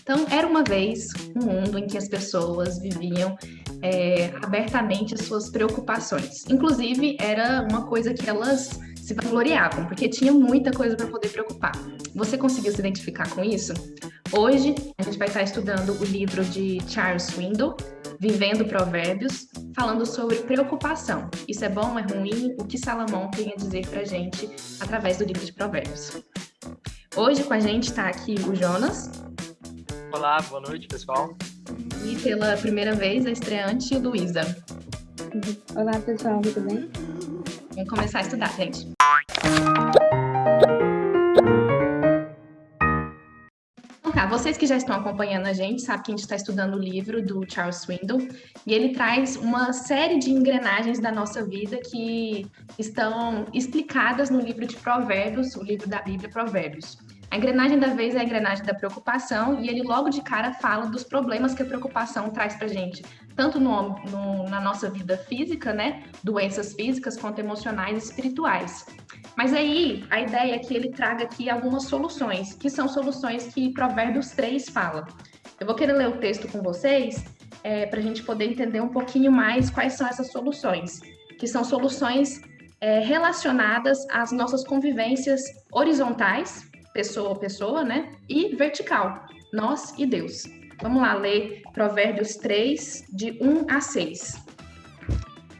Então, era uma vez um mundo em que as pessoas viviam abertamente as suas preocupações. Inclusive, era uma coisa que elas se vangloriavam, porque tinha muita coisa para poder preocupar. Você conseguiu se identificar com isso? Hoje, a gente vai estar estudando o livro de Charles Swindoll, Vivendo Provérbios, falando sobre preocupação. Isso é bom, é ruim? O que Salomão tem a dizer para a gente através do livro de Provérbios. Hoje com a gente está aqui o Jonas. Olá, boa noite, pessoal. E pela primeira vez a estreante Luísa. Olá, pessoal, tudo bem? Vamos começar a estudar, gente. Então tá, vocês que já estão acompanhando a gente, sabem que a gente está estudando o livro do Charles Swindoll e ele traz uma série de engrenagens da nossa vida que estão explicadas no livro de Provérbios, o livro da Bíblia, Provérbios. A engrenagem da vez é a engrenagem da preocupação e ele logo de cara fala dos problemas que a preocupação traz pra gente, tanto na nossa vida física, né, doenças físicas, quanto emocionais e espirituais. Mas aí, a ideia é que ele traga aqui algumas soluções, que são soluções que Provérbios 3 fala. Eu vou querer ler o texto com vocês, para a gente poder entender um pouquinho mais quais são essas soluções, que são soluções relacionadas às nossas convivências horizontais, pessoa a pessoa, né? E vertical, nós e Deus. Vamos lá ler Provérbios 3, de 1 a 6.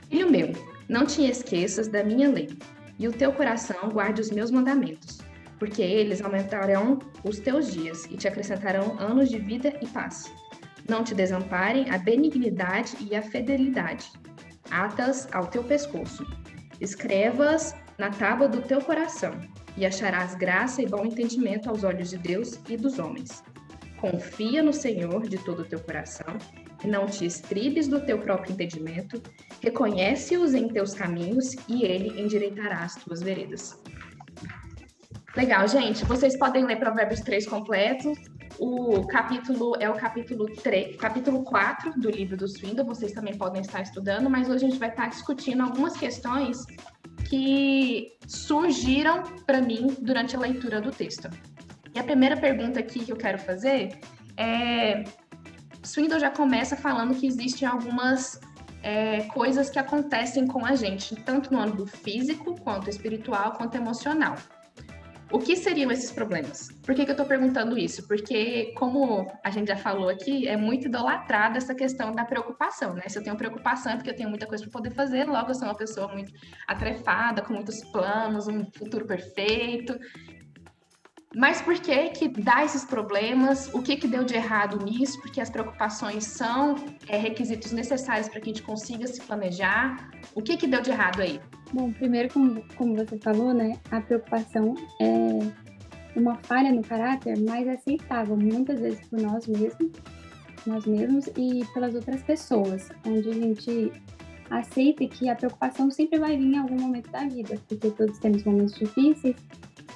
Filho meu, não te esqueças da minha lei, e o teu coração guarde os meus mandamentos, porque eles aumentarão os teus dias e te acrescentarão anos de vida e paz. Não te desamparem a benignidade e a fidelidade. Atas ao teu pescoço. Escrevas na tábua do teu coração, e acharás graça e bom entendimento aos olhos de Deus e dos homens. Confia no Senhor de todo o teu coração, e não te estribes do teu próprio entendimento, reconhece-os em teus caminhos, e ele endireitará as tuas veredas. Legal, gente. Vocês podem ler Provérbios 3 completo. O capítulo é o capítulo 4 do livro do Swindoll, vocês também podem estar estudando, mas hoje a gente vai estar discutindo algumas questões que surgiram para mim durante a leitura do texto. E a primeira pergunta aqui que eu quero fazer é... Swindoll já começa falando que existem algumas coisas que acontecem com a gente, tanto no âmbito físico, quanto espiritual, quanto emocional. O que seriam esses problemas? Por que eu estou perguntando isso? Porque, como a gente já falou aqui, é muito idolatrada essa questão da preocupação, né? Se eu tenho preocupação é porque eu tenho muita coisa para poder fazer, logo eu sou uma pessoa muito atarefada, com muitos planos, um futuro perfeito. Mas por que dá esses problemas? O que deu de errado nisso? Porque as preocupações são requisitos necessários para que a gente consiga se planejar. O que deu de errado aí? Bom, primeiro, como você falou, né, a preocupação é uma falha no caráter mais aceitável, muitas vezes por nós mesmos e pelas outras pessoas, onde a gente aceita que a preocupação sempre vai vir em algum momento da vida, porque todos temos momentos difíceis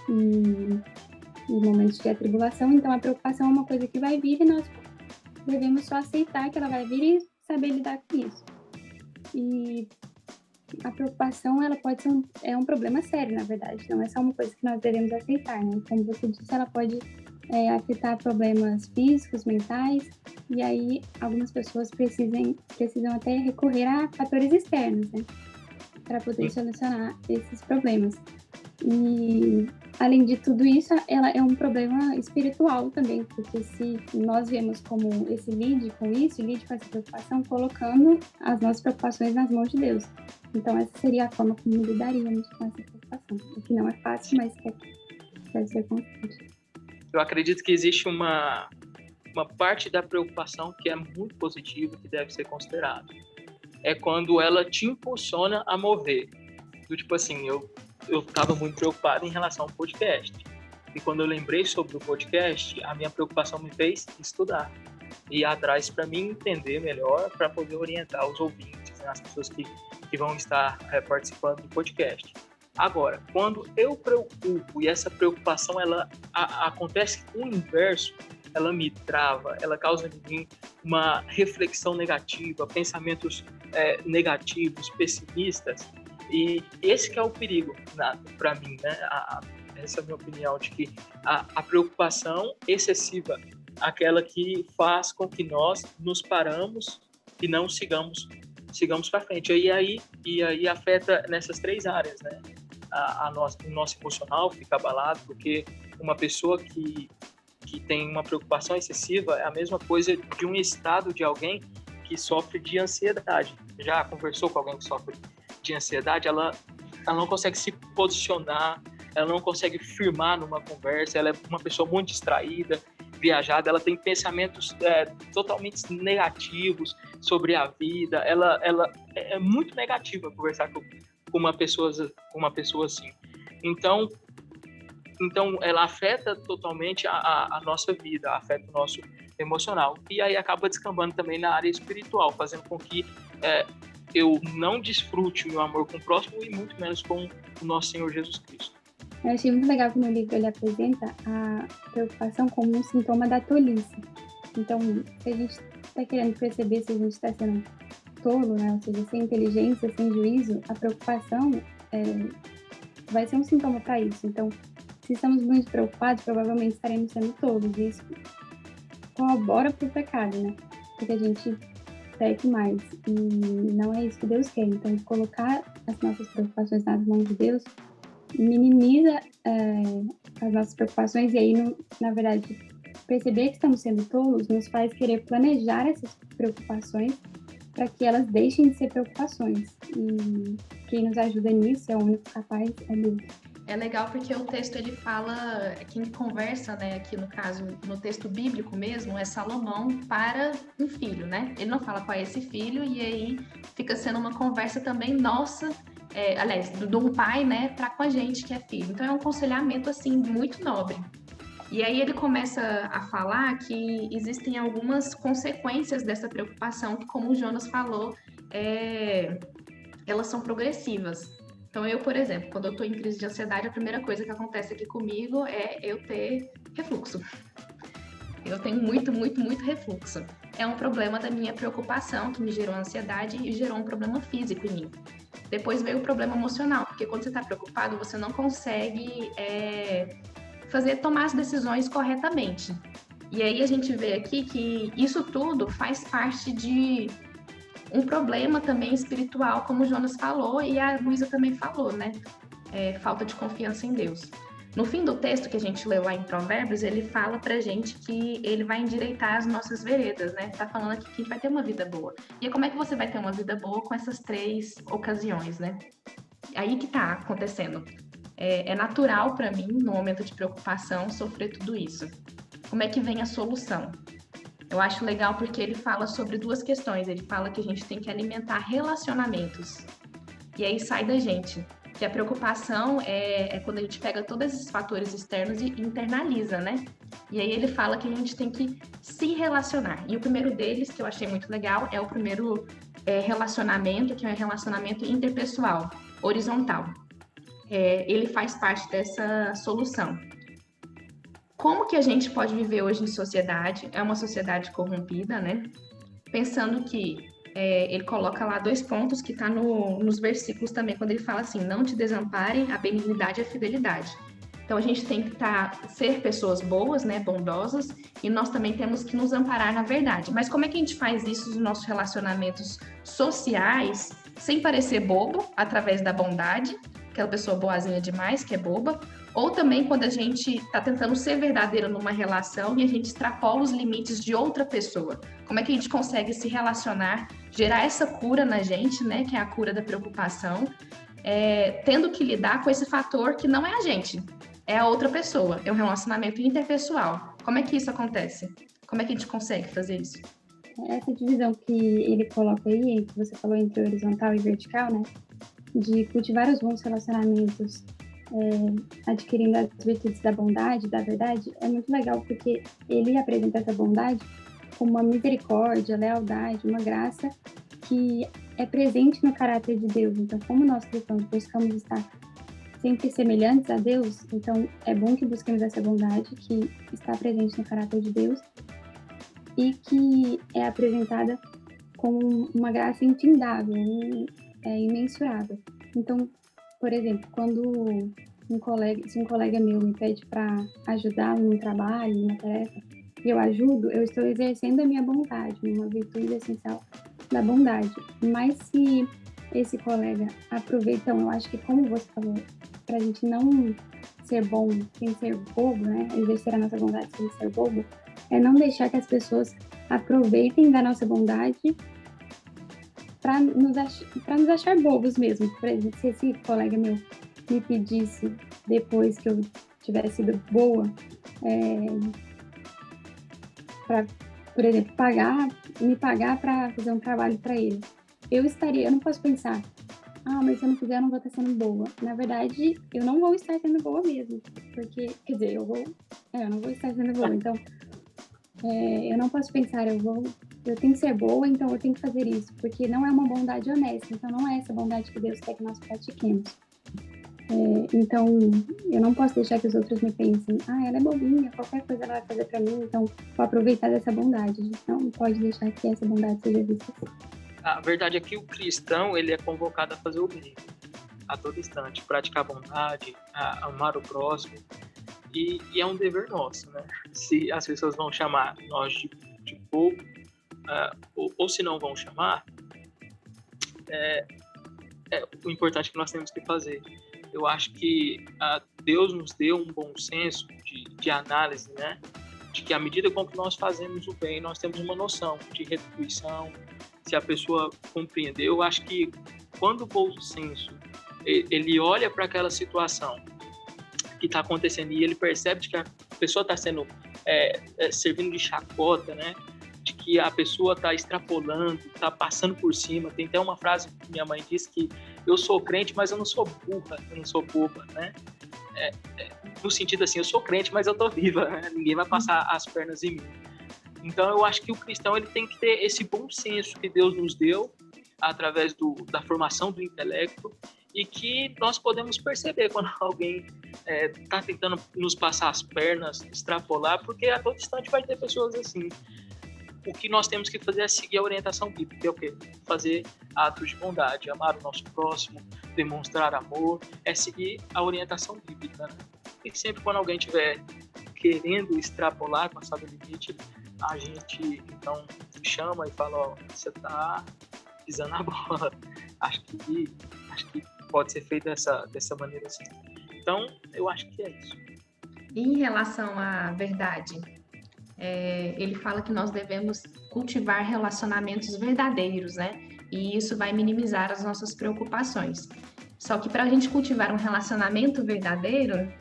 e momentos de atribulação, então a preocupação é uma coisa que vai vir e nós devemos só aceitar que ela vai vir e saber lidar com isso. E a preocupação, ela pode ser um problema sério, na verdade, não é só uma coisa que nós devemos aceitar, né? Como você disse, ela pode afetar problemas físicos, mentais, e aí algumas pessoas precisam até recorrer a fatores externos, né? Para poder solucionar esses problemas. E, além de tudo isso, ela é um problema espiritual também, porque se nós vemos como lide com essa preocupação, colocando as nossas preocupações nas mãos de Deus. Então, essa seria a forma como lidaríamos com essa preocupação. O que não é fácil, mas que deve ser constante. Eu acredito que existe uma parte da preocupação que é muito positiva, que deve ser considerada. É quando ela te impulsiona a mover. Do tipo assim, eu estava muito preocupado em relação ao podcast. E quando eu lembrei sobre o podcast, a minha preocupação me fez estudar. E ir atrás para mim entender melhor, para poder orientar os ouvintes, né, as pessoas que vão estar participando do podcast. Agora, quando eu preocupo e essa preocupação ela acontece o inverso, ela me trava, ela causa em mim uma reflexão negativa, pensamentos negativos, pessimistas. E esse que é o perigo para mim, né? Essa é a minha opinião, de que a preocupação excessiva aquela que faz com que nós nos paramos e não sigamos para frente. E aí afeta nessas 3 áreas, né? O nosso emocional fica abalado, porque uma pessoa que tem uma preocupação excessiva é a mesma coisa de um estado de alguém que sofre de ansiedade. Já conversou com alguém que sofre de ansiedade? Ela não consegue se posicionar, ela não consegue firmar numa conversa, ela é uma pessoa muito distraída, viajada, ela tem pensamentos totalmente negativos sobre a vida, ela é muito negativa conversar com uma pessoa assim. Então ela afeta totalmente a nossa vida, afeta o nosso emocional. E aí acaba descambando também na área espiritual, fazendo com que eu não desfrute o meu amor com o próximo e muito menos com o nosso Senhor Jesus Cristo. Eu achei muito legal que no livro ele apresenta a preocupação como um sintoma da tolice. Então, se a gente está querendo perceber se a gente está sendo tolo, né? Ou seja, sem inteligência, sem juízo, a preocupação vai ser um sintoma para isso. Então, se estamos muito preocupados, provavelmente estaremos sendo tolos. E isso corrobora para o pecado, né? Porque a gente peque mais. E não é isso que Deus quer. Então, colocar as nossas preocupações nas mãos de Deus minimiza as nossas preocupações. E aí, na verdade, perceber que estamos sendo tolos nos faz querer planejar essas preocupações para que elas deixem de ser preocupações. E quem nos ajuda nisso é o único capaz, é Deus. É legal porque o texto ele fala, quem conversa, né, aqui no caso, no texto bíblico mesmo, é Salomão para um filho, né? Ele não fala qual é esse filho e aí fica sendo uma conversa também nossa, aliás, de um pai, né, para com a gente que é filho. Então é um aconselhamento, assim, muito nobre. E aí ele começa a falar que existem algumas consequências dessa preocupação que, como o Jonas falou, elas são progressivas. Então eu, por exemplo, quando eu estou em crise de ansiedade, a primeira coisa que acontece aqui comigo é eu ter refluxo. Eu tenho muito, muito, muito refluxo. É um problema da minha preocupação que me gerou ansiedade e gerou um problema físico em mim. Depois veio o problema emocional, porque quando você está preocupado, você não consegue tomar as decisões corretamente. E aí a gente vê aqui que isso tudo faz parte de um problema também espiritual, como o Jonas falou e a Luísa também falou, né? Falta de confiança em Deus. No fim do texto que a gente leu lá em Provérbios, ele fala pra gente que ele vai endireitar as nossas veredas, né? Tá falando aqui que a gente vai ter uma vida boa. E como é que você vai ter uma vida boa com essas 3 ocasiões, né? Aí que tá acontecendo. É natural para mim, no momento de preocupação, sofrer tudo isso. Como é que vem a solução? Eu acho legal porque ele fala sobre 2 questões. Ele fala que a gente tem que alimentar relacionamentos. E aí sai da gente. Que a preocupação é quando a gente pega todos esses fatores externos e internaliza, né? E aí ele fala que a gente tem que se relacionar. E o primeiro deles, que eu achei muito legal, é o primeiro relacionamento, que é um relacionamento interpessoal, horizontal. Ele faz parte dessa solução. Como que a gente pode viver hoje em sociedade? É uma sociedade corrompida, né? Pensando que ele coloca lá 2 pontos que está nos versículos também, quando ele fala assim, não te desamparem a benignidade e a fidelidade. Então a gente tem que ser pessoas boas, né, bondosas, e nós também temos que nos amparar na verdade. Mas como é que a gente faz isso nos nossos relacionamentos sociais, sem parecer bobo, através da bondade, aquela pessoa boazinha demais, que é boba, ou também quando a gente está tentando ser verdadeiro numa relação e a gente extrapola os limites de outra pessoa. Como é que a gente consegue se relacionar, gerar essa cura na gente, né, que é a cura da preocupação, tendo que lidar com esse fator que não é a gente, é a outra pessoa, é um relacionamento interpessoal. Como é que isso acontece? Como é que a gente consegue fazer isso? Essa divisão que ele coloca aí, que você falou entre horizontal e vertical, né, de cultivar os bons relacionamentos, adquirindo as virtudes da bondade, da verdade, é muito legal porque ele apresenta essa bondade como uma misericórdia, lealdade, uma graça que é presente no caráter de Deus. Então, como nós cristãos buscamos estar sempre semelhantes a Deus, então é bom que busquemos essa bondade que está presente no caráter de Deus e que é apresentada como uma graça intindável, imensurável. Então, por exemplo, quando se um colega meu me pede para ajudá-lo no trabalho, numa tarefa, e eu ajudo, eu estou exercendo a minha bondade, uma virtude essencial da bondade. Mas se esse colega aproveita, então, eu acho que, como você falou, para a gente não ser bom sem ser bobo, né? Exercer a nossa bondade sem ser bobo, é não deixar que as pessoas aproveitem da nossa bondade para nos achar bobos mesmo. Por exemplo, se esse colega meu me pedisse, depois que eu tivesse sido boa, para, por exemplo, me pagar para fazer um trabalho para ele, eu não posso pensar, mas se eu não fizer, eu não vou estar sendo boa. Na verdade, eu não vou estar sendo boa mesmo, porque, quer dizer, eu não vou estar sendo boa, então, eu não posso pensar, eu tenho que ser boa, então eu tenho que fazer isso, porque não é uma bondade honesta, então não é essa bondade que Deus quer que nós pratiquemos. Então, eu não posso deixar que os outros me pensem, ela é bobinha, qualquer coisa ela vai fazer para mim, então vou aproveitar dessa bondade. A gente não pode deixar que essa bondade seja vista assim. A verdade é que o cristão, ele é convocado a fazer o bem a todo instante, praticar a bondade, a amar o próximo, e é um dever nosso, né? Se as pessoas vão chamar nós de bobo, ou se não vão chamar, o importante que nós temos que fazer. Eu acho que Deus nos deu um bom senso de análise, né? De que à medida com que nós fazemos o bem, nós temos uma noção de retribuição. Se a pessoa compreendeu, eu acho que quando o bom senso ele olha para aquela situação que está acontecendo e ele percebe que a pessoa está sendo servindo de chacota, né? De que a pessoa está extrapolando, está passando por cima. Tem até uma frase que minha mãe disse que eu sou crente, mas eu não sou burra, eu não sou boba, né? No sentido assim, eu sou crente, mas eu tô viva, né? Ninguém vai passar as pernas em mim. Então, eu acho que o cristão ele tem que ter esse bom senso que Deus nos deu através da formação do intelecto e que nós podemos perceber quando alguém está tentando nos passar as pernas, extrapolar, porque a todo instante vai ter pessoas assim. O que nós temos que fazer é seguir a orientação bíblica, que é o quê? Fazer atos de bondade, amar o nosso próximo, demonstrar amor, é seguir a orientação bíblica, né? E sempre quando alguém estiver querendo extrapolar, passar do limite, a gente então chama e fala, você está pisando a bola. Acho que pode ser feito dessa maneira assim. Então, eu acho que é isso. Em relação à verdade, ele fala que nós devemos cultivar relacionamentos verdadeiros, né? E isso vai minimizar as nossas preocupações. Só que para a gente cultivar um relacionamento verdadeiro,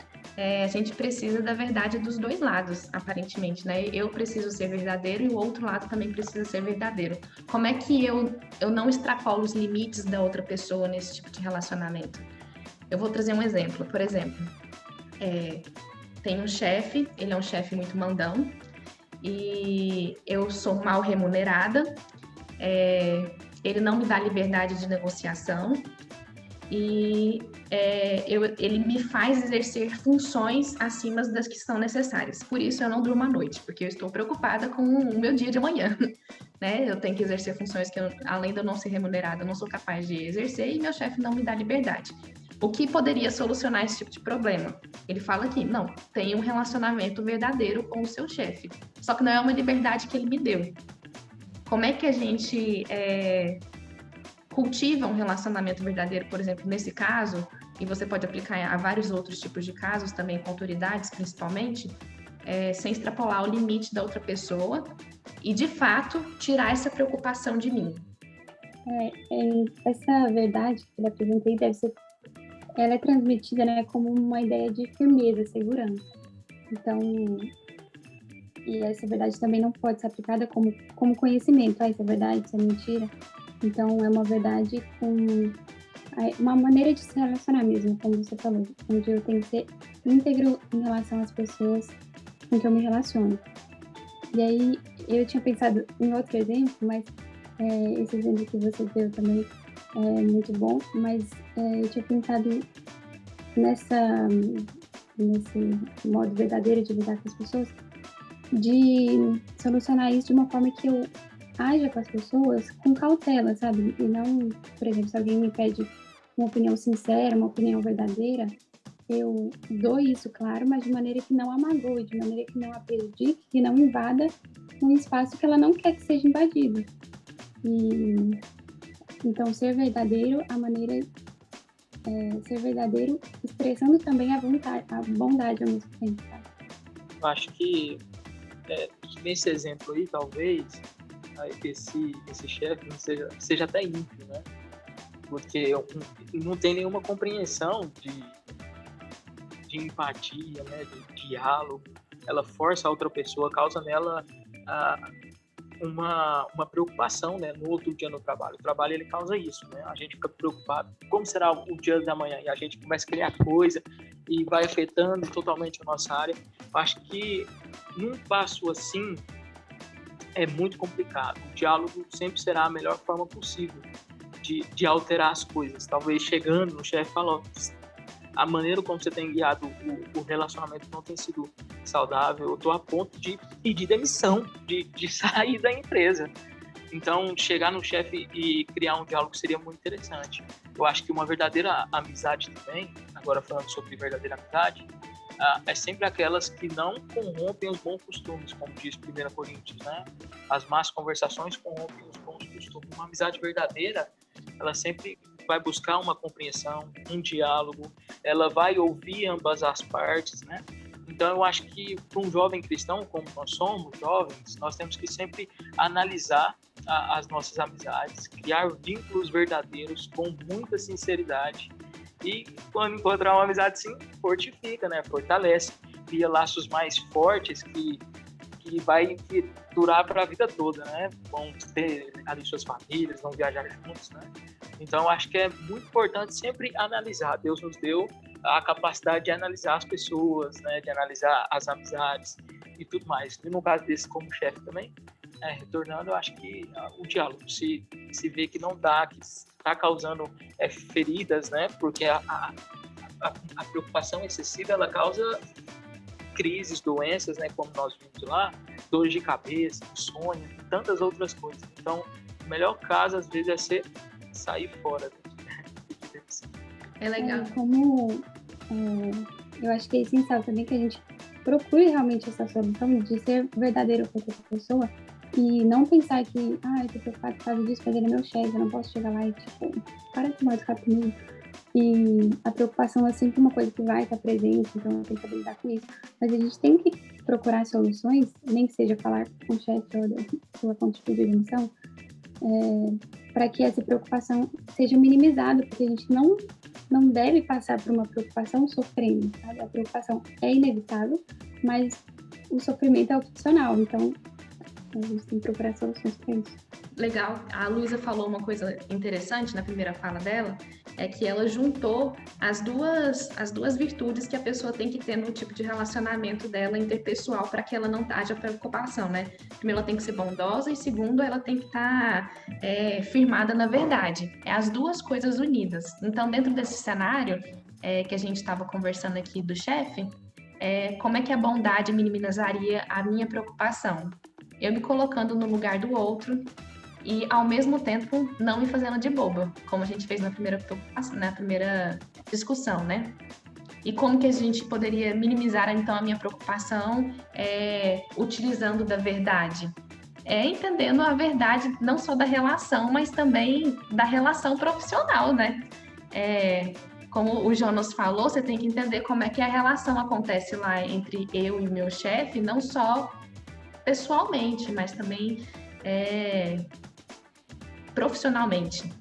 a gente precisa da verdade dos dois lados, aparentemente, né? Eu preciso ser verdadeiro e o outro lado também precisa ser verdadeiro. Como é que eu não extrapolo os limites da outra pessoa nesse tipo de relacionamento? Eu vou trazer um exemplo. Por exemplo, tem um chefe, ele é um chefe muito mandão, e eu sou mal remunerada, ele não me dá liberdade de negociação e ele me faz exercer funções acima das que são necessárias. Por isso eu não durmo à noite, porque eu estou preocupada com o meu dia de amanhã, né? Eu tenho que exercer funções que, além de eu não ser remunerada, eu não sou capaz de exercer e meu chefe não me dá liberdade. O que poderia solucionar esse tipo de problema? Ele fala aqui, não, tem um relacionamento verdadeiro com o seu chefe, só que não é uma liberdade que ele me deu. Como é que a gente cultiva um relacionamento verdadeiro, por exemplo, nesse caso, e você pode aplicar a vários outros tipos de casos, também com autoridades principalmente, sem extrapolar o limite da outra pessoa e, de fato, tirar essa preocupação de mim. Essa verdade que ele apresentei ela é transmitida, né, como uma ideia de firmeza, segurança. Então, e essa verdade também não pode ser aplicada como conhecimento. Isso é verdade, isso é mentira. Então, é uma verdade com uma maneira de se relacionar mesmo, como você falou, onde eu tenho que ser íntegro em relação às pessoas com que eu me relaciono. E aí, eu tinha pensado em outro exemplo, mas esse exemplo que você deu também é muito bom, mas eu tinha pensado nesse modo verdadeiro de lidar com as pessoas, de solucionar isso de uma forma que eu haja com as pessoas com cautela, sabe? E não, por exemplo, se alguém me pede uma opinião sincera, uma opinião verdadeira, eu dou isso, claro, mas de maneira que não amagoe, de maneira que não a prejudique, que não invada um espaço que ela não quer que seja invadido. E então, ser verdadeiro, ser verdadeiro, expressando também a bondade ao mesmo tempo, tá? Eu acho que nesse exemplo aí, talvez, esse chefe não seja até ímpio, né? Porque não tem nenhuma compreensão de empatia, né? De diálogo. Ela força a outra pessoa, causa nela uma preocupação, né, no outro dia no trabalho. O trabalho, ele causa isso, né? A gente fica preocupado, como será o dia da manhã? E a gente começa a criar coisa e vai afetando totalmente a nossa área. Eu acho que num passo assim é muito complicado. O diálogo sempre será a melhor forma possível de alterar as coisas. Talvez chegando no chefe falando, a maneira como você tem guiado o relacionamento não tem sido saudável, eu estou a ponto de pedir demissão, de sair da empresa. Então, chegar no chefe e criar um diálogo seria muito interessante. Eu acho que uma verdadeira amizade também, agora falando sobre verdadeira amizade, é sempre aquelas que não corrompem os bons costumes, como diz 1 Coríntios, né? As más conversações corrompem os bons costumes. Uma amizade verdadeira, ela sempre vai buscar uma compreensão, um diálogo, ela vai ouvir ambas as partes, né? Então, eu acho que para um jovem cristão, como nós somos jovens, nós temos que sempre analisar as nossas amizades, criar vínculos verdadeiros com muita sinceridade e, quando encontrar uma amizade assim, fortifica, né? Fortalece, cria laços mais fortes que vai durar para a vida toda, né? Vão ter ali suas famílias, vão viajar juntos, né? Então, acho que é muito importante sempre analisar. Deus nos deu a capacidade de analisar as pessoas, né? De analisar as amizades e tudo mais. E no caso desse, como chefe também, retornando, eu acho que o diálogo, se vê que não dá, que está causando feridas, né? Porque a preocupação excessiva, ela causa crises, doenças, né, como nós vimos lá, dores de cabeça, insônia, tantas outras coisas. Então, o melhor caso, às vezes, é sair fora. É legal. Eu acho que é essencial também que a gente procure realmente essa solução de ser verdadeiro com outra pessoa e não pensar que, eu tô preocupado por causa disso, mas ele é meu chefe, eu não posso chegar lá e, para de tomar escape comigo. E a preocupação é sempre uma coisa que vai estar presente, então eu tenho que saber lidar com isso. Mas a gente tem que procurar soluções, nem que seja falar com o chefe ou a ponto de pedir demissão, para que essa preocupação seja minimizada, porque a gente não deve passar por uma preocupação sofrendo, sabe? A preocupação é inevitável, mas o sofrimento é opcional, então a gente tem que procurar soluções para isso. Legal. A Luísa falou uma coisa interessante na primeira fala dela, é que ela juntou as duas virtudes que a pessoa tem que ter no tipo de relacionamento dela interpessoal para que ela não haja preocupação, né? Primeiro, ela tem que ser bondosa e segundo, ela tem que estar firmada na verdade. É as duas coisas unidas. Então, dentro desse cenário que a gente estava conversando aqui do chefe, como é que a bondade minimizaria a minha preocupação? Eu me colocando no lugar do outro e, ao mesmo tempo, não me fazendo de boba, como a gente fez na primeira discussão, né? E como que a gente poderia minimizar, então, a minha preocupação utilizando da verdade? Entendendo a verdade não só da relação, mas também da relação profissional, né? Como o Jonas falou, você tem que entender como é que a relação acontece lá entre eu e meu chefe, não só pessoalmente, mas também profissionalmente.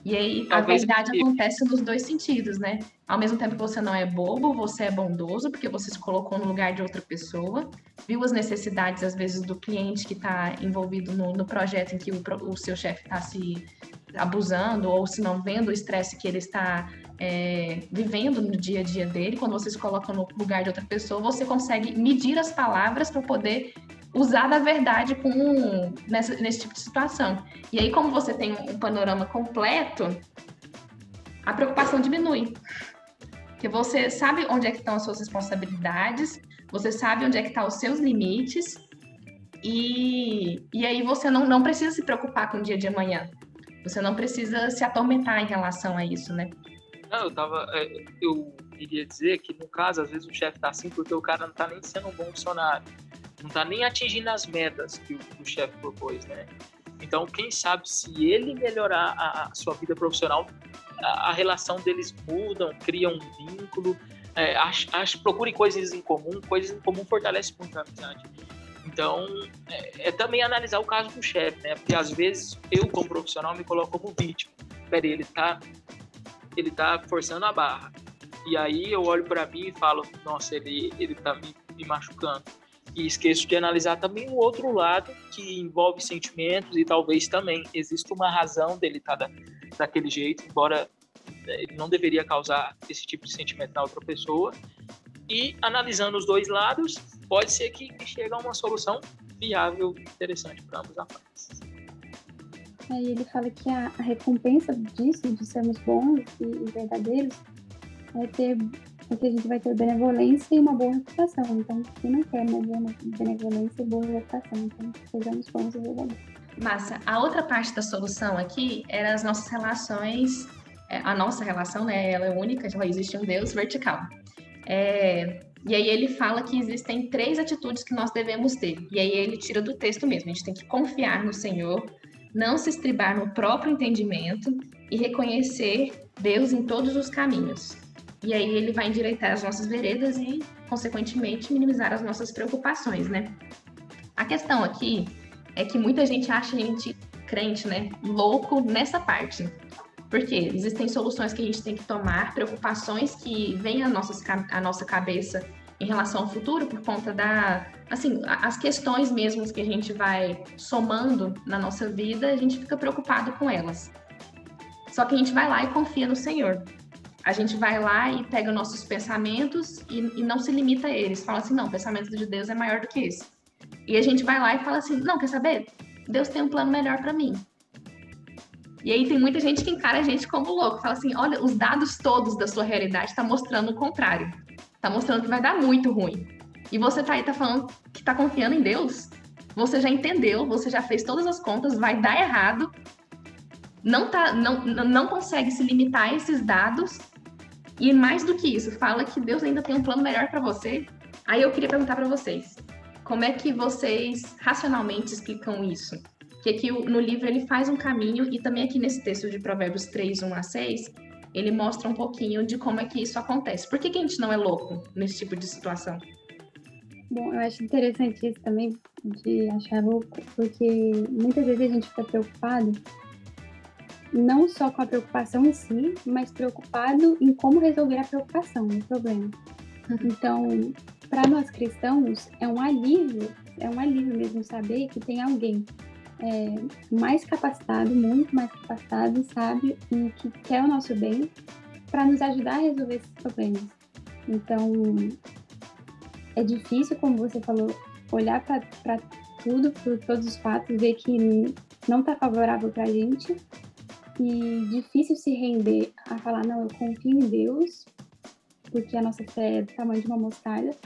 E aí a verdade acontece nos dois sentidos, né? Ao mesmo tempo que você não é bobo, você é bondoso, porque você se colocou no lugar de outra pessoa, viu as necessidades, às vezes, do cliente que está envolvido no projeto em que o seu chefe está se abusando, ou se não vendo o estresse que ele está vivendo no dia a dia dele. Quando você se coloca no lugar de outra pessoa, você consegue medir as palavras para poder usar da verdade nesse tipo de situação. E aí, como você tem um panorama completo, a preocupação diminui. Porque você sabe onde é que estão as suas responsabilidades, você sabe onde é que estão os seus limites, e aí você não precisa se preocupar com o dia de amanhã. Você não precisa se atormentar em relação a isso, né? Não, eu iria dizer que, no caso, às vezes o chefe está assim porque o cara não está nem sendo um bom funcionário, não está nem atingindo as metas que o chefe propôs, né? Então, quem sabe, se ele melhorar a sua vida profissional, a relação deles mudam, criam um vínculo, procurem coisas em comum fortalece muito a amizade. Então, também analisar o caso do chefe, né? Porque às vezes eu, como profissional, me coloco como vítima. Peraí, ele tá forçando a barra. E aí eu olho para mim e falo, nossa, ele tá me machucando. E esqueço de analisar também o outro lado, que envolve sentimentos, e talvez também exista uma razão dele estar daquele jeito, embora ele não deveria causar esse tipo de sentimento na outra pessoa. E analisando os dois lados, pode ser que chegue a uma solução viável e interessante para ambas as partes. Aí ele fala que a recompensa disso, de sermos bons e verdadeiros, é que a gente vai ter benevolência e uma boa reputação. Então, quem não quer benevolência e boa reputação? Então, sejamos bons e verdadeiros. Massa. A outra parte da solução aqui era as nossas relações. A nossa relação, né? Ela é única, só existe um Deus vertical. E aí ele fala que existem 3 atitudes que nós devemos ter. E aí ele tira do texto mesmo. A gente tem que confiar no Senhor, não se estribar no próprio entendimento e reconhecer Deus em todos os caminhos. E aí ele vai endireitar as nossas veredas e, consequentemente, minimizar as nossas preocupações, né? A questão aqui é que muita gente acha a gente, crente, né, louco nessa parte. Porque existem soluções que a gente tem que tomar, preocupações que vêm à nossa cabeça em relação ao futuro por conta as questões mesmo que a gente vai somando na nossa vida, a gente fica preocupado com elas. Só que a gente vai lá e confia no Senhor. A gente vai lá e pega nossos pensamentos e não se limita a eles. Fala assim, não, o pensamento de Deus é maior do que esse. E a gente vai lá e fala assim, não, quer saber? Deus tem um plano melhor para mim. E aí tem muita gente que encara a gente como louco. Fala assim, olha, os dados todos da sua realidade estão mostrando o contrário. Está mostrando que vai dar muito ruim. E você tá aí, tá falando que tá confiando em Deus? Você já entendeu, você já fez todas as contas, vai dar errado. Não consegue se limitar a esses dados. E mais do que isso, fala que Deus ainda tem um plano melhor para você. Aí eu queria perguntar para vocês, como é que vocês racionalmente explicam isso? Que aqui no livro ele faz um caminho, e também aqui nesse texto de Provérbios 3, 1-6, ele mostra um pouquinho de como é que isso acontece. Por que a gente não é louco nesse tipo de situação? Bom, eu acho interessante isso também, de achar louco, porque muitas vezes a gente fica preocupado, não só com a preocupação em si, mas preocupado em como resolver a preocupação, o problema. Então, para nós cristãos, é um alívio mesmo saber que tem alguém mais capacitado, muito mais capacitado, sábio e que quer o nosso bem para nos ajudar a resolver esses problemas. Então, é difícil, como você falou, olhar para tudo, por todos os fatos, ver que não está favorável para a gente, e difícil se render a falar, não, eu confio em Deus, porque a nossa fé é do tamanho de uma mostarda,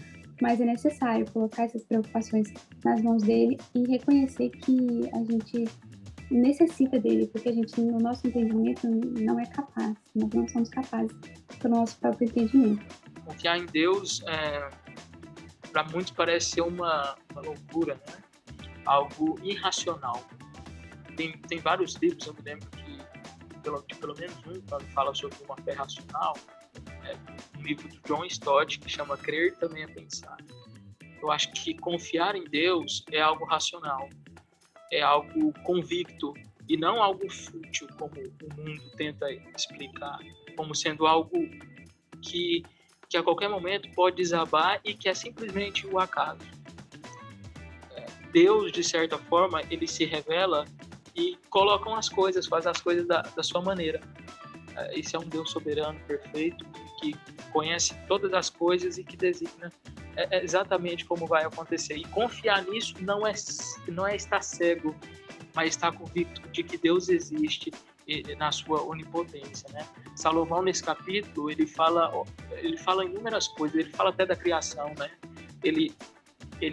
mas é necessário colocar essas preocupações nas mãos dele e reconhecer que a gente necessita dele, porque a gente, no nosso entendimento, não é capaz, nós não somos capazes pelo nosso próprio entendimento. Confiar em Deus, para muitos, parece ser uma loucura, né? Algo irracional. Tem vários livros, eu me lembro que pelo menos um, quando fala sobre uma fé racional, um livro do John Stott, que chama Crer Também é Pensar. Eu acho que confiar em Deus é algo racional, é algo convicto, e não algo fútil, como o mundo tenta explicar, como sendo algo que a qualquer momento pode desabar e que é simplesmente o acaso. Deus, de certa forma, ele se revela e coloca as coisas, faz as coisas da sua maneira. Esse é um Deus soberano, perfeito, que conhece todas as coisas e que designa exatamente como vai acontecer. E confiar nisso não é estar cego, mas estar convicto de que Deus existe na sua onipotência, né? Salomão, nesse capítulo, ele fala inúmeras coisas, ele fala até da criação, né? Ele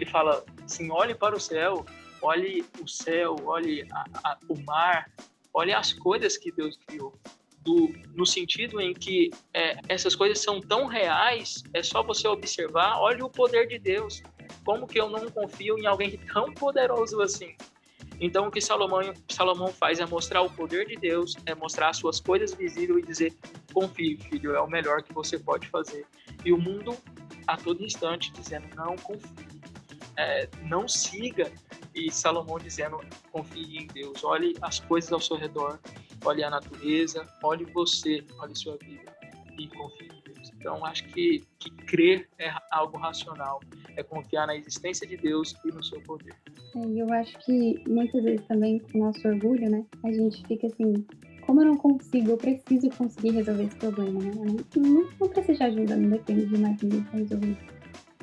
fala assim, olhe para o céu, olhe o mar, olhe as coisas que Deus criou. no sentido em que essas coisas são tão reais, é só você observar, olha o poder de Deus. Como que eu não confio em alguém tão poderoso assim? Então, o que Salomão faz é mostrar o poder de Deus, é mostrar as suas coisas visíveis e dizer, confie, filho, é o melhor que você pode fazer. E o mundo, a todo instante, dizendo, não confie, não siga. E Salomão dizendo, confie em Deus, olhe as coisas ao seu redor, olhe a natureza, olhe você, olhe sua vida e confie em Deus. Então, acho que crer é algo racional, é confiar na existência de Deus e no seu poder. E eu acho que muitas vezes também, com o nosso orgulho, né, a gente fica assim, como eu não consigo, eu preciso conseguir resolver esse problema, né? Eu não preciso de ajuda, não depende de mais ninguém para resolver.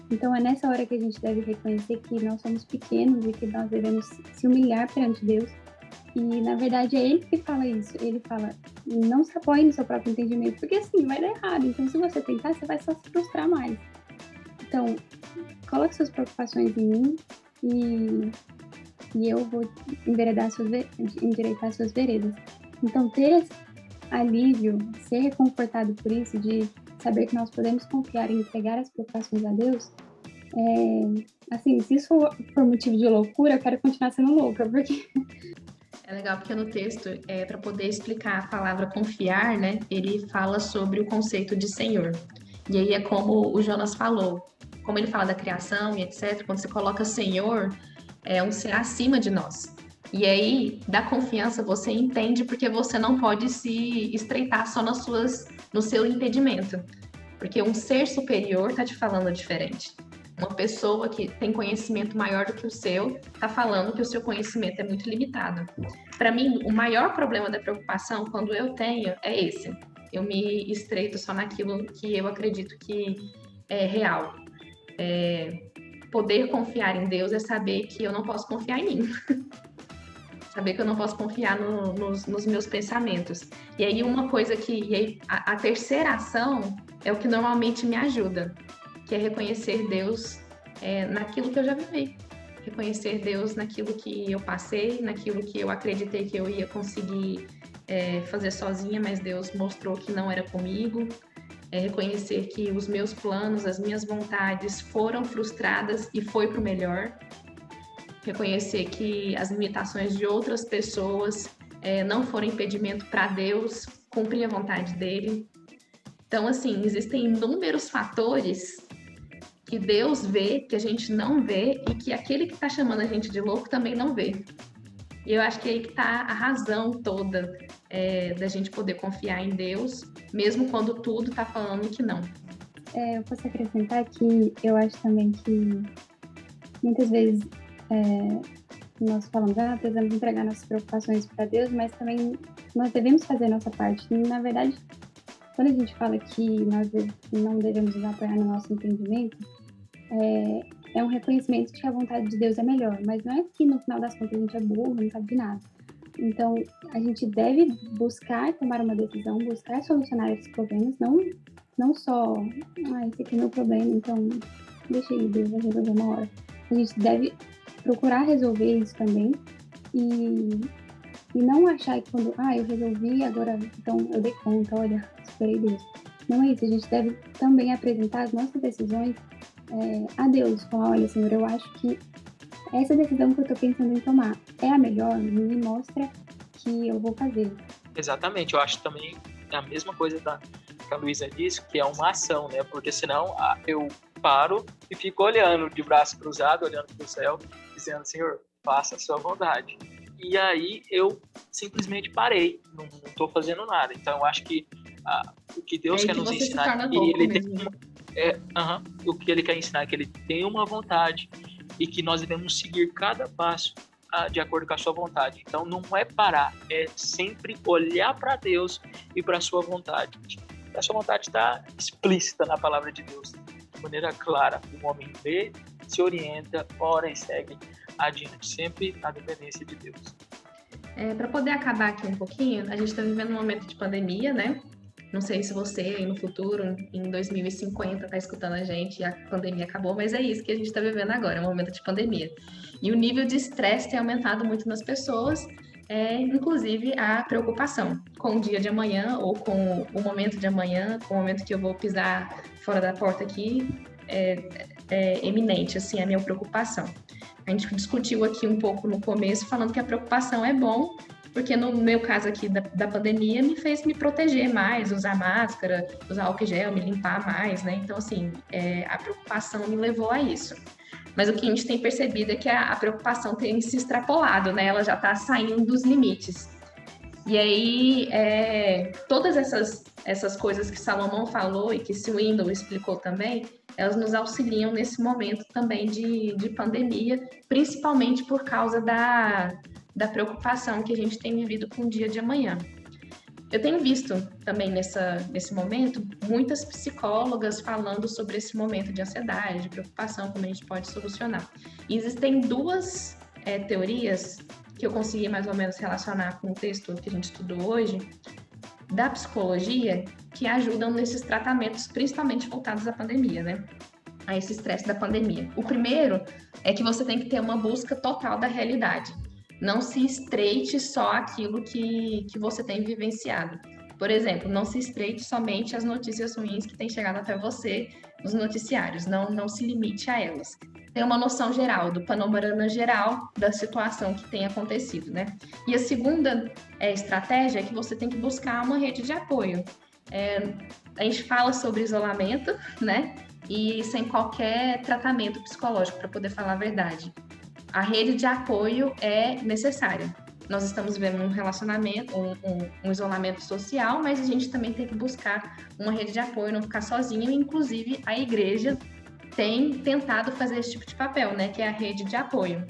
Então é nessa hora que a gente deve reconhecer que nós somos pequenos e que nós devemos se humilhar perante Deus. E na verdade é Ele que fala isso. Ele fala, não se apoie no seu próprio entendimento, porque assim vai dar errado. Então se você tentar, você vai só se frustrar mais. Então, coloque suas preocupações em mim e eu vou endireitar suas veredas. Então, ter esse alívio, ser reconfortado por isso, de saber que nós podemos confiar e entregar as preocupações a Deus, assim, se isso for motivo de loucura, eu quero continuar sendo louca, porque... É legal porque no texto, para poder explicar a palavra confiar, né, ele fala sobre o conceito de Senhor. E aí é como o Jonas falou, como ele fala da criação e etc., quando você coloca Senhor, é um ser acima de nós. E aí, da confiança, você entende porque você não pode se estreitar só no seu impedimento. Porque um ser superior está te falando diferente. Uma pessoa que tem conhecimento maior do que o seu está falando que o seu conhecimento é muito limitado. Para mim, o maior problema da preocupação, quando eu tenho, é esse. Eu me estreito só naquilo que eu acredito que é real. Poder confiar em Deus é saber que eu não posso confiar em mim. Saber que eu não posso confiar nos meus pensamentos. E aí uma coisa a terceira ação é o que normalmente me ajuda, que é reconhecer Deus naquilo que eu já vivi. Reconhecer Deus naquilo que eu passei, naquilo que eu acreditei que eu ia conseguir fazer sozinha, mas Deus mostrou que não era comigo. Reconhecer que os meus planos, as minhas vontades foram frustradas e foi para o melhor. Reconhecer que as limitações de outras pessoas não foram impedimento para Deus cumprir a vontade dele. Então, assim, existem inúmeros fatores que Deus vê, que a gente não vê e que aquele que está chamando a gente de louco também não vê. E eu acho que é aí que está a razão toda da gente poder confiar em Deus, mesmo quando tudo está falando que não. Eu posso acrescentar que eu acho também que muitas vezes nós falamos, precisamos entregar nossas preocupações para Deus, mas também nós devemos fazer a nossa parte. E, na verdade, quando a gente fala que nós não devemos nos apoiar no nosso entendimento, é um reconhecimento de que a vontade de Deus é melhor, mas não é que no final das contas a gente é burro, não sabe de nada. Então, a gente deve buscar tomar uma decisão, buscar solucionar esses problemas, não só, esse aqui é meu problema, então deixa aí, Deus vai resolver uma hora. A gente deve procurar resolver isso também e não achar que quando, eu resolvi, agora então eu dei conta, olha, esperei Deus. Não é isso, a gente deve também apresentar as nossas decisões a Deus, falar, olha, Senhor, eu acho que essa decisão que eu estou pensando em tomar é a melhor, me mostra que eu vou fazer. Exatamente, eu acho também a mesma coisa que a Luísa disse, que é uma ação, né? Porque senão eu paro e fico olhando de braço cruzado, olhando para o céu, dizendo, Senhor, faça a sua vontade. E aí eu simplesmente parei, não estou fazendo nada. Então eu acho que o que Deus quer nos ensinar, o que Ele quer ensinar é que Ele tem uma vontade e que nós devemos seguir cada passo de acordo com a sua vontade. Então não é parar, é sempre olhar para Deus e para a sua vontade. A sua vontade está explícita na palavra de Deus, de maneira clara. O homem vê, se orienta, ora e segue adiante, sempre na dependência de Deus. Para poder acabar aqui um pouquinho, a gente está vivendo um momento de pandemia, né? Não sei se você aí no futuro, em 2050, está escutando a gente e a pandemia acabou, mas é isso que a gente está vivendo agora, é um momento de pandemia. E o nível de estresse tem aumentado muito nas pessoas é, inclusive, a preocupação com o dia de amanhã ou com o momento de amanhã, com o momento que eu vou pisar fora da porta aqui, é eminente, assim, a minha preocupação. A gente discutiu aqui um pouco no começo, falando que a preocupação é bom, porque no meu caso aqui da pandemia me fez me proteger mais, usar máscara, usar álcool gel, me limpar mais, né? Então, assim, a preocupação me levou a isso. Mas o que a gente tem percebido é que a preocupação tem se extrapolado, né? Ela já está saindo dos limites. E aí, todas essas coisas que Salomão falou e que Swindoll explicou também, elas nos auxiliam nesse momento também de pandemia, principalmente por causa da preocupação que a gente tem vivido com o dia de amanhã. Eu tenho visto também nesse momento muitas psicólogas falando sobre esse momento de ansiedade, de preocupação, como a gente pode solucionar. E existem duas teorias que eu consegui mais ou menos relacionar com o texto que a gente estudou hoje, da psicologia, que ajudam nesses tratamentos, principalmente voltados à pandemia, né? A esse estresse da pandemia. O primeiro é que você tem que ter uma busca total da realidade. Não se estreite só aquilo que você tem vivenciado. Por exemplo, não se estreite somente às notícias ruins que têm chegado até você nos noticiários. Não se limite a elas. Tem uma noção geral, do panorama geral da situação que tem acontecido, né? E a segunda estratégia é que você tem que buscar uma rede de apoio. A gente fala sobre isolamento, né? E sem qualquer tratamento psicológico, para poder falar a verdade. A rede de apoio é necessária. Nós estamos vivendo um relacionamento, um isolamento social, mas a gente também tem que buscar uma rede de apoio, não ficar sozinho. Inclusive, a igreja tem tentado fazer esse tipo de papel, né? Que é a rede de apoio.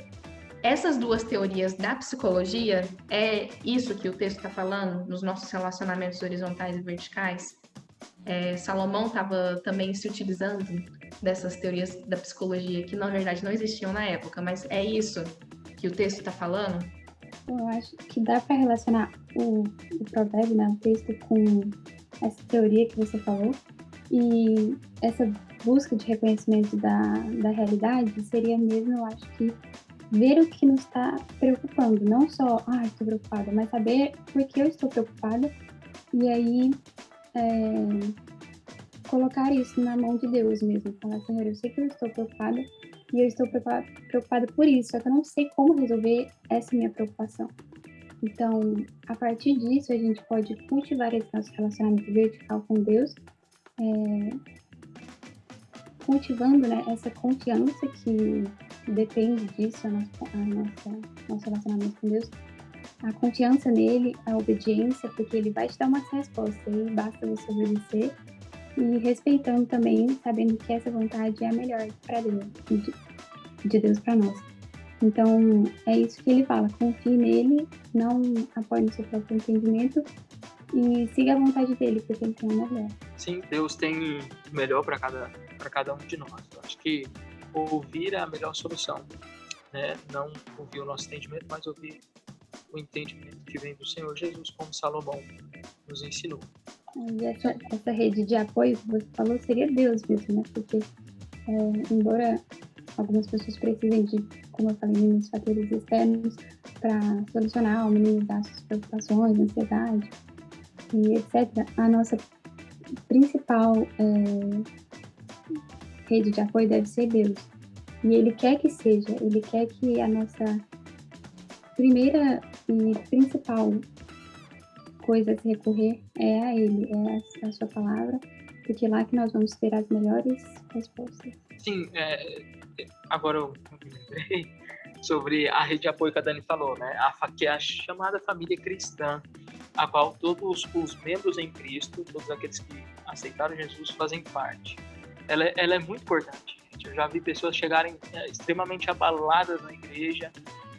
Essas duas teorias da psicologia, é isso que o texto está falando nos nossos relacionamentos horizontais e verticais. Salomão estava também se utilizando dessas teorias da psicologia que, na verdade, não existiam na época, mas é isso que o texto está falando? Eu acho que dá para relacionar o provérbio, né, o texto, com essa teoria que você falou, e essa busca de reconhecimento da realidade seria mesmo, eu acho que, ver o que nos está preocupando, não só, estou preocupada, mas saber por que eu estou preocupada, e aí colocar isso na mão de Deus mesmo, falar, Senhor, eu sei que eu estou preocupada e eu estou preocupada por isso, só que eu não sei como resolver essa minha preocupação. Então, a partir disso, a gente pode cultivar esse nosso relacionamento vertical com Deus, cultivando, né, essa confiança que depende disso, nosso relacionamento com Deus, a confiança nele, a obediência, porque ele vai te dar uma resposta e basta você obedecer, e respeitando também, sabendo que essa vontade é a melhor para Deus, de Deus para nós. Então, é isso que ele fala, confie nele, não apoie no seu próprio entendimento e siga a vontade dele, porque ele tem o melhor. Sim, Deus tem o melhor para cada um de nós. Eu acho que ouvir é a melhor solução, né? Não ouvir o nosso entendimento, mas ouvir o entendimento que vem do Senhor Jesus, como Salomão nos ensinou. E essa rede de apoio que você falou seria Deus mesmo, né? Porque, embora algumas pessoas precisem de, como eu falei, mínimos fatores externos para solucionar ou minimizar suas preocupações, ansiedade e etc., a nossa principal rede de apoio deve ser Deus. E Ele quer que seja, Ele quer que a nossa primeira e principal coisa a se recorrer é a Ele, é a sua palavra, porque é lá que nós vamos ter as melhores respostas. Sim, agora eu me lembrei sobre a rede de apoio que a Dani falou, né? Que é a chamada família cristã, a qual todos os membros em Cristo, todos aqueles que aceitaram Jesus, fazem parte. Ela é muito importante, gente. Eu já vi pessoas chegarem extremamente abaladas na igreja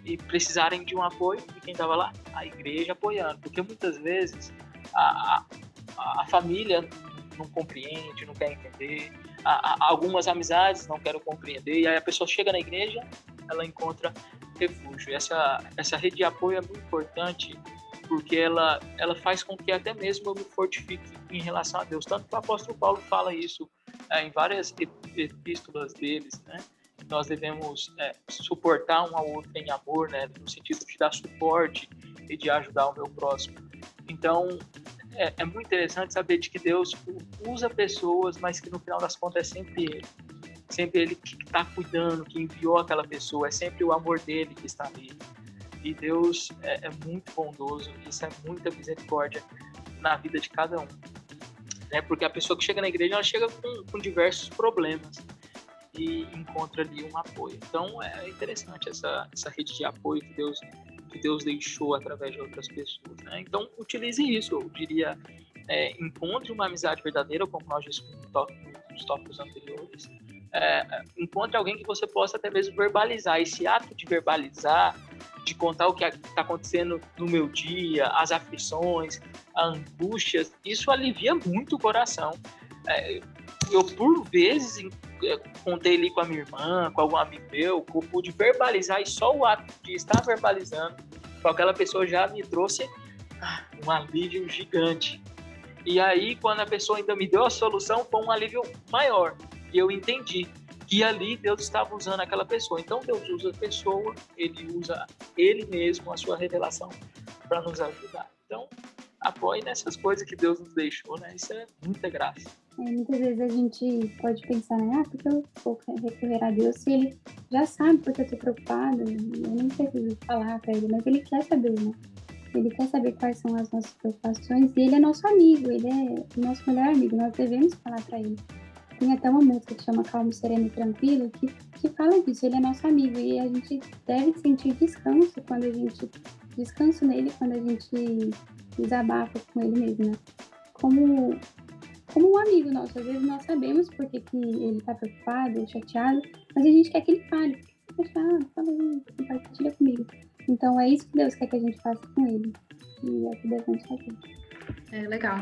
e precisarem de um apoio, e quem estava lá? A igreja apoiando, porque muitas vezes a família não compreende, não quer entender, algumas amizades não querem compreender, e aí a pessoa chega na igreja, ela encontra refúgio. Essa rede de apoio é muito importante, porque ela faz com que até mesmo eu me fortifique em relação a Deus. Tanto que o apóstolo Paulo fala isso em várias epístolas deles, né? Nós devemos suportar um ao outro em amor, né? No sentido de dar suporte e de ajudar o meu próximo. Então, é muito interessante saber de que Deus usa pessoas, mas que no final das contas é sempre Ele. Sempre Ele que está cuidando, que enviou aquela pessoa, é sempre o amor dele que está ali. E Deus é muito bondoso, isso é muita misericórdia na vida de cada um. Né? Porque a pessoa que chega na igreja, ela chega com diversos problemas e encontra ali um apoio. Então, é interessante essa rede de apoio que Deus deixou através de outras pessoas. Né? Então, utilize isso, eu diria, encontre uma amizade verdadeira, como nós dissemos nos tópicos anteriores. Encontre alguém que você possa até mesmo verbalizar. Esse ato de verbalizar, de contar o que está acontecendo no meu dia, as aflições, as angústias, isso alivia muito o coração. Eu, por vezes, contei ali com a minha irmã, com algum amigo meu, que eu pude verbalizar, e só o ato de estar verbalizando com aquela pessoa já me trouxe um alívio gigante. E aí, quando a pessoa ainda me deu a solução, foi um alívio maior. E eu entendi que ali Deus estava usando aquela pessoa. Então, Deus usa a pessoa, Ele usa Ele mesmo, a sua revelação, para nos ajudar. Então, apoie nessas coisas que Deus nos deixou, né? Isso é muita graça. Muitas vezes a gente pode pensar, porque eu vou recorrer a Deus se Ele já sabe porque eu estou preocupada, eu nem preciso falar para Ele, mas Ele quer saber, né? Ele quer saber quais são as nossas preocupações e Ele é nosso amigo, Ele é o nosso melhor amigo, nós devemos falar para Ele. Tem até uma música que chama Calmo, Sereno e Tranquilo, que fala disso, Ele é nosso amigo e a gente deve sentir descanso nele, quando a gente desabafa com Ele mesmo, né? Como um amigo nosso, às vezes nós sabemos porque que ele está preocupado, chateado, mas a gente quer que ele fale. Fica chateado, fala aí, compartilha comigo. Então é isso que Deus quer que a gente faça com ele. E é o que devemos fazer. Legal.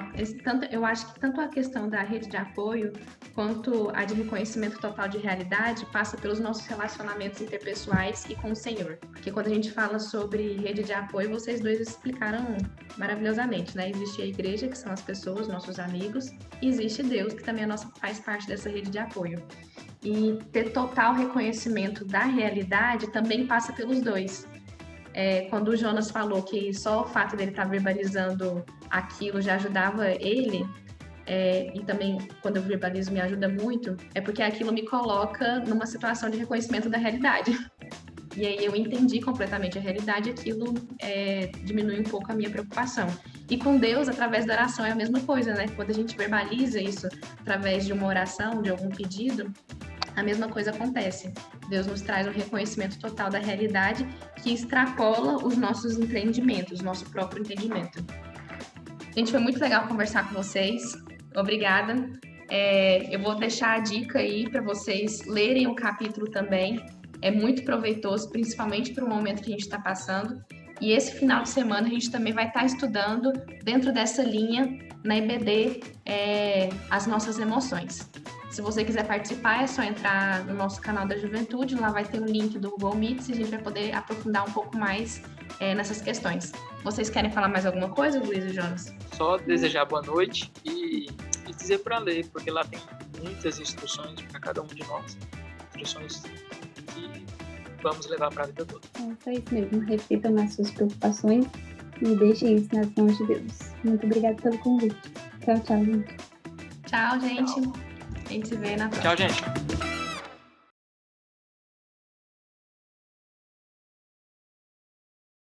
Eu acho que tanto a questão da rede de apoio quanto a de reconhecimento total de realidade passa pelos nossos relacionamentos interpessoais e com o Senhor. Porque quando a gente fala sobre rede de apoio, vocês dois explicaram maravilhosamente, né? Existe a igreja, que são as pessoas, nossos amigos, e existe Deus, que também faz parte dessa rede de apoio. E ter total reconhecimento da realidade também passa pelos dois. Quando o Jonas falou que só o fato dele estar verbalizando aquilo já ajudava ele, e também quando eu verbalizo me ajuda muito, é porque aquilo me coloca numa situação de reconhecimento da realidade. E aí eu entendi completamente a realidade e aquilo diminui um pouco a minha preocupação. E com Deus, através da oração, é a mesma coisa, né? Quando a gente verbaliza isso através de uma oração, de algum pedido, a mesma coisa acontece. Deus nos traz um reconhecimento total da realidade que extrapola os nossos entendimentos, nosso próprio entendimento. Gente, foi muito legal conversar com vocês. Obrigada. Eu vou deixar a dica aí para vocês lerem o capítulo também. É muito proveitoso, principalmente para o momento que a gente está passando. E esse final de semana a gente também vai estar estudando, dentro dessa linha, na EBD, as nossas emoções. Se você quiser participar, é só entrar no nosso canal da Juventude, lá vai ter um link do Google Meets e a gente vai poder aprofundar um pouco mais nessas questões. Vocês querem falar mais alguma coisa, Luiz e Jonas? Só desejar boa noite e dizer para ler, porque lá tem muitas instruções para cada um de nós. Instruções que vamos levar para a vida toda. É isso mesmo, reflitam nas suas preocupações e deixem isso nas mãos de Deus. Muito obrigada pelo convite. Tchau, gente. Tchau, gente. Tchau. A gente se vê na próxima. Tchau, gente.